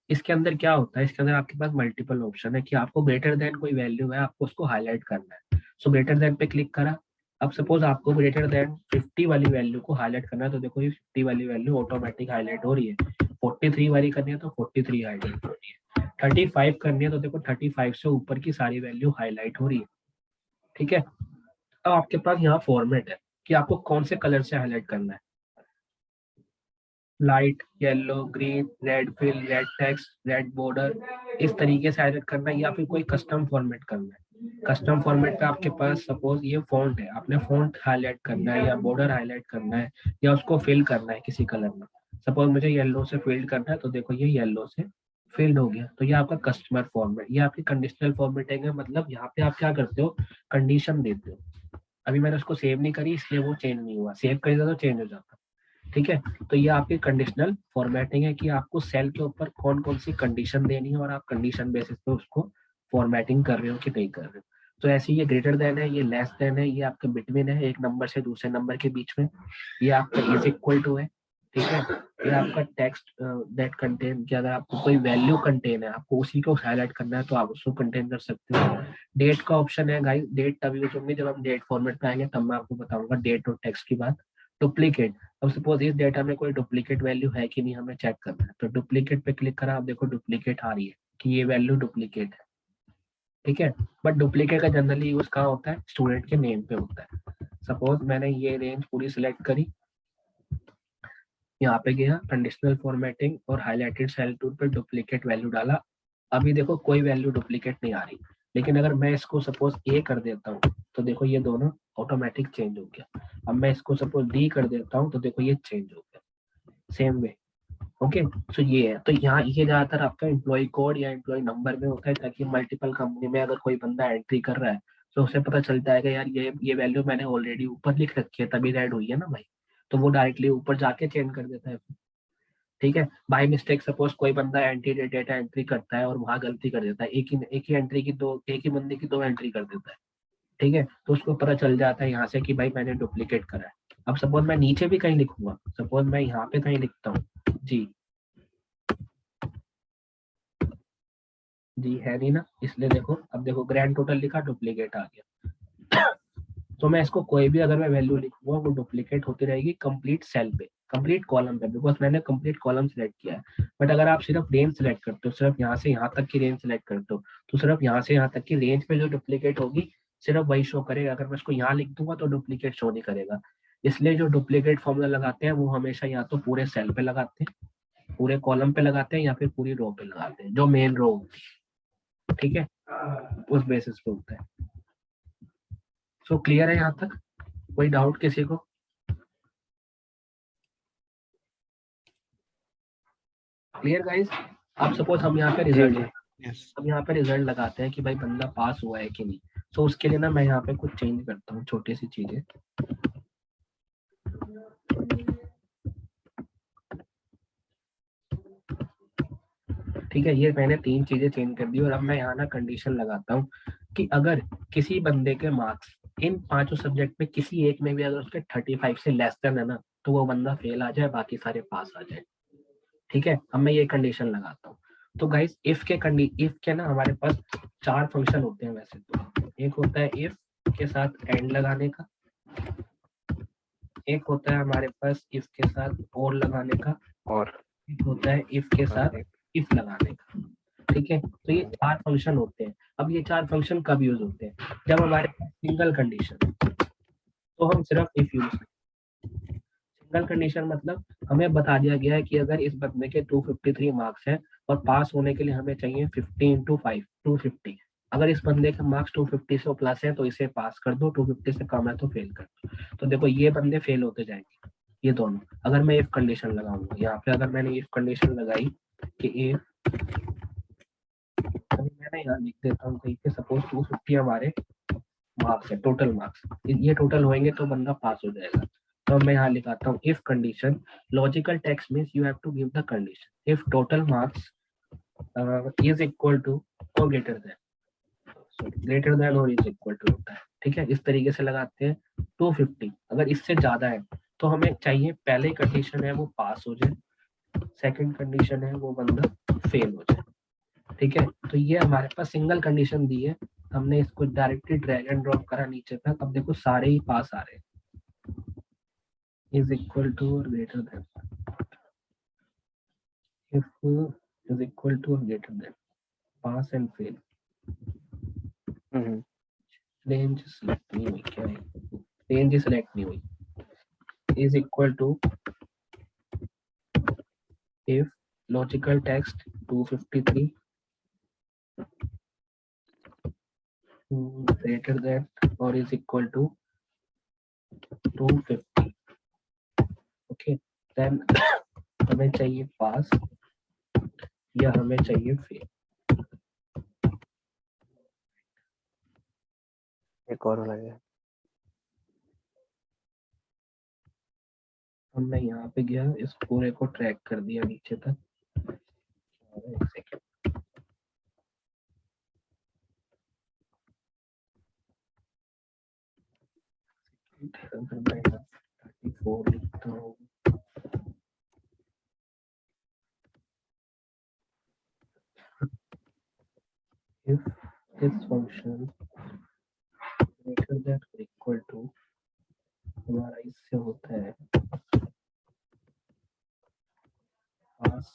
इसके अंदर क्या होता है, इसके अंदर आपके पास मल्टीपल ऑप्शन है कि आपको ग्रेटर देन कोई वैल्यू है, आपको उसको हाईलाइट करना है। सो ग्रेटर देन पे क्लिक करा। अब सपोज आपको ग्रेटर देन 50 वाली वैल्यू को हाईलाइट करना है, तो देखो ये 50 वाली वैल्यू ऑटोमेटिक हाईलाइट हो रही है। 43 वाली करनी है तो 43 हाईलाइट हो रही है। 35 करनी है तो देखो 35 से ऊपर की सारी वैल्यू हाईलाइट हो रही है। ठीक है। अब आपके पास यहाँ फॉर्मेट है कि आपको कौन से कलर से हाईलाइट करना है। Light, yellow, green, red fill, red text, red border, इस तरीके से हाईलाइट करना है, या फिर कोई कस्टम फॉर्मेट करना है। कस्टम फॉर्मेट पे आपके पास सपोज ये फॉन्ट है, आपने फॉन्ट हाईलाइट करना है या बॉर्डर हाईलाइट करना है या उसको फिल करना है किसी कलर में। सपोज मुझे येलो से फिल्ड करना है तो देखो ये येलो से फिल्ड हो गया। तो ये आपका कस्टमर फॉर्मेट, ये आपकी कंडीशनल फॉर्मेटिंग है। मतलब यहाँ पे आप क्या करते हो, कंडीशन देते हो। अभी मैंने उसको सेव नहीं करी इसलिए वो चेंज नहीं हुआ, सेव करी तो चेंज हो जाता। ठीक है। तो ये आपकी कंडीशनल फॉर्मेटिंग है कि आपको सेल के ऊपर कौन कौन सी कंडीशन देनी है और आप कंडीशन बेसिस पे उसको फॉर्मेटिंग कर रहे हो कि नहीं कर रहे हो। तो ऐसे ये ग्रेटर देन है, ये लेस देन है, ये आपके बिटवीन है, एक नंबर से दूसरे नंबर के बीच में, ये आपका इज इक्वल टू है। ठीक है। ये आपका टेक्स्ट दैट कंटेन, कि अगर आपको कोई वैल्यू कंटेन है, आपको उसी को हाईलाइट करना है तो आप उसको कंटेन कर सकते हो। डेट का ऑप्शन है गाइस, डेट तभी यूज होंगे जब हम डेट फॉर्मेट पे आएंगे, तब मैं आपको बताऊंगा डेट और टेक्स्ट की बात। डुप्लीकेट, अब सपोज इस डेटा में कोई डुप्लीकेट वैल्यू है कि नहीं हमें चेक करना है, तो डुप्लीकेट पे क्लिक करा। आप देखो डुप्लीकेट आ रही है कि ये वैल्यू डुप्लीकेट है। ठीक है। बट डुप्लीकेट का जनरली यूज कहाँ होता है, स्टूडेंट के नेम पे होता है। सपोज मैंने ये रेंज पूरी सिलेक्ट करी, यहाँ पे गया कंडीशनल फॉर्मेटिंग और हाईलाइटेड सेल टूल पे डुप्लीकेट वैल्यू डाला। अभी देखो कोई वैल्यू डुप्लीकेट नहीं आ रही, लेकिन अगर मैं इसको सपोज ए कर देता हूँ तो देखो ये दोनों ऑटोमेटिक चेंज हो गया। अब मैं इसको सपोज डी कर देता हूँ तो देखो ये चेंज हो गया सेम वे। ओके, सो ये है। तो यहाँ ये ज्यादातर आपका एम्प्लॉय कोड या एम्प्लॉय नंबर में होता है, ताकि मल्टीपल कंपनी में अगर कोई बंदा एंट्री कर रहा है तो उसे पता चल जाएगा यार ये वैल्यू मैंने ऑलरेडी ऊपर लिख रखी है तभी ऐड हुई है ना भाई, तो वो डायरेक्टली ऊपर जाके चेंज कर देता है। ठीक है, बाय मिस्टेक सपोज कोई बंदा एंट्री डेटा एंट्री करता है और वहां गलती कर देता है, एक ही एंट्री की दो, एक ही बंदे की दो एंट्री कर देता है। ठीक है, तो उसको पता चल जाता है यहाँ से कि भाई मैंने डुप्लीकेट करा है। अब सपोज मैं नीचे भी कहीं लिखूंगा, सपोज मैं यहाँ पे कहीं लिखता हूँ जी, जी है नहीं ना, इसलिए देखो अब देखो ग्रैंड टोटल लिखा डुप्लीकेट आ गया। तो मैं इसको कोई भी अगर मैं वैल्यू लिखूंगा वो डुप्लीकेट होती रहेगी कंप्लीट सेल पे, कंप्लीट कॉलम पे, बिकॉज मैंने कंप्लीट कॉलम सिलेक्ट किया है। बट अगर आप सिर्फ रेंज सिलेक्ट करते हो, सिर्फ यहाँ से यहाँ तक की रेंज सिलेक्ट करते हो, तो सिर्फ यहाँ से यहाँ तक की रेंज पे जो डुप्लीकेट होगी सिर्फ वही शो करेगा। अगर मैं इसको यहाँ लिख दूंगा तो डुप्लीकेट शो नहीं करेगा। इसलिए जो डुप्लीकेट फॉर्मूला लगाते हैं वो हमेशा या तो पूरे सेल पे लगाते हैं, पूरे कॉलम पे लगाते हैं, या फिर पूरी रो पे लगाते हैं, जो मेन रो होती है। ठीक है, उस बेसिस पे होता है। सो क्लियर है यहाँ तक, कोई डाउट किसी को? Clear guys? आप सपोज हम यहाँ पे जी रिजल्ट, जी। यस। हम यहाँ पे रिजल्ट लगाते हैं कि भाई बंदा पास हुआ है कि नहीं। सो उसके लिए ना मैं यहाँ पे कुछ चेंज करता हूँ, छोटी सी चीजें। ठीक है, ये मैंने तीन चीजें चेंज कर दी और अब मैं यहाँ ना कंडीशन लगाता हूँ कि अगर किसी बंदे के मार्क्स इन पांचों सब्जेक्ट में किसी एक में भी अगर उसके 35 से लेस देन है ना, तो वो बंदा फेल आ जाए, बाकी सारे पास आ जाए। ठीक है, अब मैं ये कंडीशन लगाता हूँ। तो गाइस इफ के ना हमारे पास चार फंक्शन होते हैं वैसे तो। एक होता है इफ के साथ एंड लगाने का, एक होता है हमारे पास इफ के साथ और लगाने का, और एक होता है इफ के साथ एक इफ लगाने का। ठीक है, तो ये चार फंक्शन होते हैं। अब ये चार फंक्शन कब यूज होते हैं, जब हमारे पास सिंगल कंडीशन, तो हम सिर्फ इफ यूज। सिंगल कंडीशन मतलब हमें बता दिया गया है कि अगर इस बंदे के 253 मार्क्स हैं और पास होने के लिए हमें चाहिए 50 इंटू 5 250। अगर इस बंदे के मार्क्स 250 से प्लस है तो इसे पास कर दो, 250 से कम है तो फेल कर दो। तो देखो ये बंदे फेल होते जाएंगे ये दोनों। अगर मैं इफ कंडीशन लगाऊंगा यहाँ पे, अगर मैंने इफ कंडीशन लगाई कि इफ, अभी मैंने यहाँ लिख देता हूँ कहीं पे, सपोज 250 हमारे मार्क्स है, टोटल मार्क्स, ये टोटल होंगे तो बंदा पास हो जाएगा। तो मैं यहाँ लिखाता हूँ if condition, logical text means you have to give the condition if total marks is equal to और ग्रेटर देन और इज इक्वल टू होता है। ठीक है, इस तरीके से लगाते हैं। 250 अगर इससे ज्यादा है तो हमें चाहिए पहले कंडीशन है वो पास हो जाए, सेकंड कंडीशन है वो बंदा फेल हो जाए। ठीक है, तो ये हमारे पास सिंगल कंडीशन दी है, हमने इसको डायरेक्टली ड्रैग एंड ड्रॉप करा नीचे तक। अब देखो सारे ही पास आ रहे हैं, इज इक्वल टू और greater than, if is equal to और greater than, pass and fail. Hmm. Range select नहीं हुई, क्या है रेंज सिलेक्ट नहीं हुई। Is equal to if logical text 253 greater than और is equal to 250। Okay, then हमें चाहिए पास या हमें चाहिए फेल। एक और लगे। अब मैं यहाँ पे गया, इस पूरे को ट्रैक कर दिया नीचे तक। एक सेकेंड, अगर मैं यहाँ 34 लिखता हूँ, if this function greater than or equal to, हमारा इससे होता है पास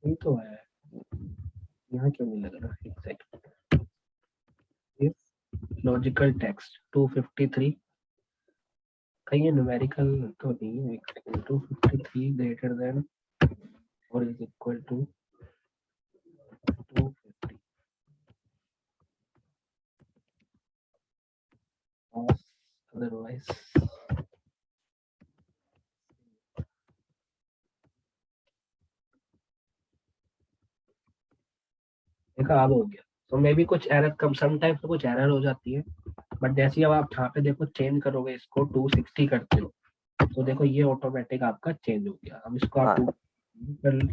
ये तो है, यहाँ क्यों नहीं लग रहा? एक सेकंड। लॉजिकल टेक्स्ट 253 कहीं ये न्यूमेरिकल तो नहीं है। एक सेकंड, 253 ग्रेटर देन और इज इक्वल टू 250 अदरवाइज देखा अब हो गया। तो मे भी कुछ एरर कम समटाइम्स तो कुछ एरर हो जाती है, बट जैसे ही अब आप यहाँ पे देखो चेंज करोगे इसको 260 करते हो तो देखो ये ऑटोमेटिक आपका चेंज हो गया। अब इसको आप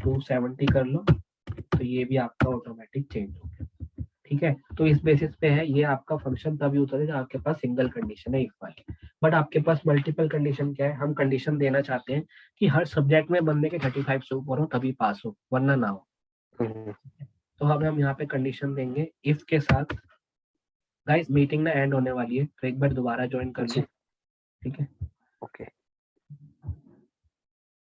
270 कर लो तो ये भी आपका ऑटोमेटिक चेंज हो गया। ठीक है, तो इस बेसिस पे है ये आपका फंक्शन तभी होता है जब आपके पास सिंगल कंडीशन है इफ वाली। बट आपके पास मल्टीपल कंडीशन क्या है, हम कंडीशन देना चाहते हैं कि हर सब्जेक्ट में बंदे के 35 से ऊपर हो तभी पास हो, वरना ना हो। तो हम यहाँ पे कंडीशन देंगे इफ के साथ। गाइस मीटिंग ना एंड होने वाली है तो एक बार दोबारा ज्वाइन कर लो, ठीक है? ओके।